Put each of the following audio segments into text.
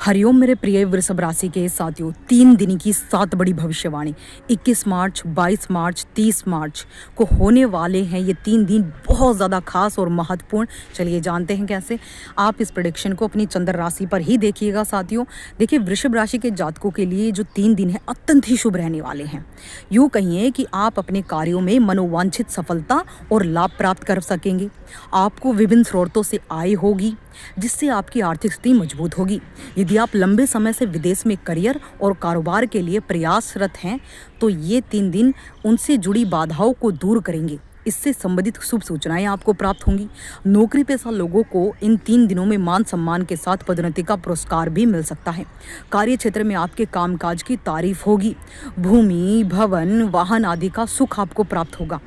हरिओम मेरे प्रिय वृषभ राशि के साथियों, 3 दिन की 7 बड़ी भविष्यवाणी 21 मार्च, 22 मार्च, 30 मार्च को होने वाले हैं। ये 3 दिन बहुत ज़्यादा खास और महत्वपूर्ण। चलिए जानते हैं कैसे। आप इस प्रेडिक्शन को अपनी चंद्र राशि पर ही देखिएगा साथियों। देखिए, वृषभ राशि के जातकों के लिए जो 3 दिन है अत्यंत ही शुभ रहने वाले हैं। यूँ कहिए कि आप अपने कार्यों में मनोवांछित सफलता और लाभ प्राप्त कर सकेंगे। आपको विभिन्न स्रोतों से आय होगी, जिससे आपकी आर्थिक स्थिति मजबूत होगी। यदि आप लंबे समय से विदेश में करियर और कारोबार के लिए प्रयासरत हैं, तो ये 3 दिन उनसे जुड़ी बाधाओं को दूर करेंगे। इससे संबंधित शुभ सूचनाएं आपको प्राप्त होंगी। नौकरी पेशा लोगों को इन 3 दिनों में मान सम्मान के साथ पदोन्नति का पुरस्कार भी मिल सकता है। कार्य क्षेत्र में आपके कामकाज की तारीफ होगी। भूमि, भवन, वाहन आदि का सुख आपको प्राप्त होगा।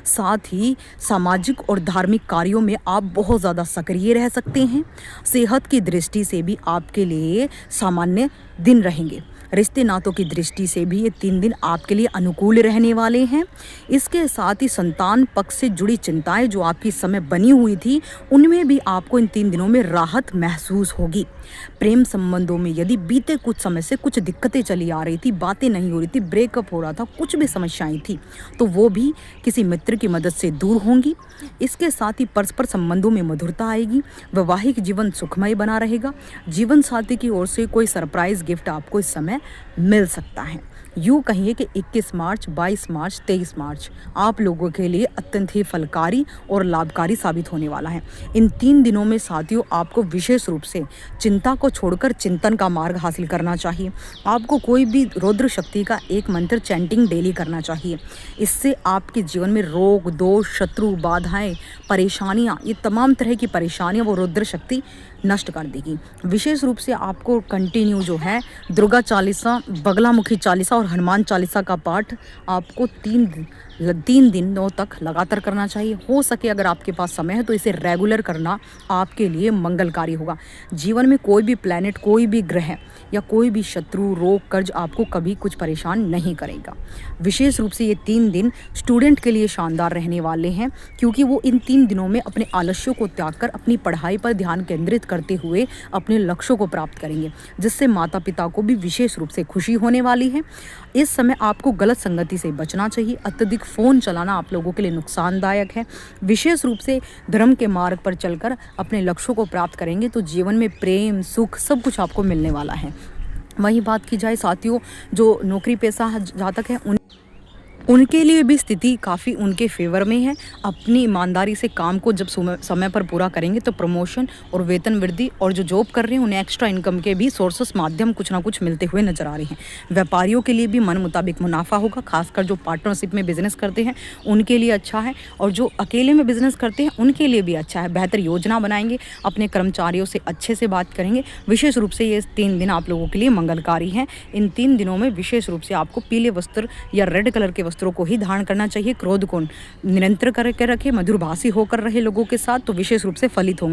साथ ही सामाजिक और धार्मिक कार्यों में आप बहुत ज़्यादा सक्रिय रह सकते हैं। सेहत की दृष्टि से भी आपके लिए सामान्य दिन रहेंगे। रिश्ते नातों की दृष्टि से भी ये 3 दिन आपके लिए अनुकूल रहने वाले हैं। इसके साथ ही संतान पक्ष से जुड़ी चिंताएं जो आपकी इस समय बनी हुई थी, उनमें भी आपको इन 3 दिनों में राहत महसूस होगी। प्रेम संबंधों में यदि बीते कुछ समय से कुछ दिक्कतें चली आ रही थी, बातें नहीं हो रही थी, ब्रेकअप हो रहा था, कुछ भी समस्याएं थी, तो वो भी किसी मित्र की मदद से दूर होंगी। इसके साथ ही परस्पर संबंधों में मधुरता आएगी। वैवाहिक जीवन सुखमय बना रहेगा। जीवन साथी की ओर से कोई सरप्राइज गिफ्ट आपको इस समय मिल सकता है। यूँ कहिए कि 21 मार्च, 22 मार्च, 23 मार्च आप लोगों के लिए अत्यंत ही फलकारी और लाभकारी साबित होने वाला है। इन 3 दिनों में साथियों, आपको विशेष रूप से चिंता को छोड़कर चिंतन का मार्ग हासिल करना चाहिए। आपको कोई भी रुद्र शक्ति का एक मंत्र चैंटिंग डेली करना चाहिए। इससे आपके जीवन में रोग, दोष, शत्रु, बाधाएं, परेशानियां, ये तमाम तरह की परेशानियां वो रुद्र शक्ति नष्ट कर देगी। विशेष रूप से आपको कंटिन्यू जो है दुर्गा चालीसा, बगलामुखी चालीसा और हनुमान चालीसा का पाठ आपको 3 दिनों तक लगातार करना चाहिए। हो सके अगर आपके पास समय है तो इसे रेगुलर करना आपके लिए मंगलकारी होगा। जीवन में कोई भी प्लैनेट, कोई भी ग्रह या कोई भी शत्रु, रोग, कर्ज आपको कभी कुछ परेशान नहीं करेगा। विशेष रूप से ये 3 दिन स्टूडेंट के लिए शानदार रहने वाले हैं, क्योंकि वो इन 3 दिनों में अपने आलस्यों को त्याग कर अपनी पढ़ाई पर ध्यान केंद्रित करते हुए अपने लक्ष्यों को प्राप्त करेंगे, जिससे माता पिता को भी विशेष रूप से खुशी होने वाली है। इस समय आपको गलत संगति से बचना चाहिए। अत्यधिक फ़ोन चलाना आप लोगों के लिए नुकसानदायक है। विशेष रूप से धर्म के मार्ग पर चलकर अपने लक्ष्यों को प्राप्त करेंगे तो जीवन में प्रेम, सुख सब कुछ आपको मिलने वाला है। वहीं बात की जाए साथियों, जो नौकरी पेशा जातक है उनके लिए भी स्थिति काफ़ी उनके फेवर में है। अपनी ईमानदारी से काम को जब समय पर पूरा करेंगे तो प्रमोशन और वेतन वृद्धि, और जो जॉब कर रहे हैं उन्हें एक्स्ट्रा इनकम के भी सोर्सेस माध्यम कुछ ना कुछ मिलते हुए नजर आ रहे हैं। व्यापारियों के लिए भी मन मुताबिक मुनाफा होगा। खासकर जो पार्टनरशिप में बिजनेस करते हैं उनके लिए अच्छा है, और जो अकेले में बिजनेस करते हैं उनके लिए भी अच्छा है। बेहतर योजना बनाएंगे, अपने कर्मचारियों से अच्छे से बात करेंगे। विशेष रूप से ये 3 दिन आप लोगों के लिए मंगलकारी हैं। इन 3 दिनों में विशेष रूप से आपको पीले वस्त्र या रेड कलर के वस्त्रों को ही धारण करना चाहिए। क्रोध को निरंतर करके रखे, मधुरभाषी होकर रहे लोगों के साथ, तो विशेष रूप से फलित होंगे।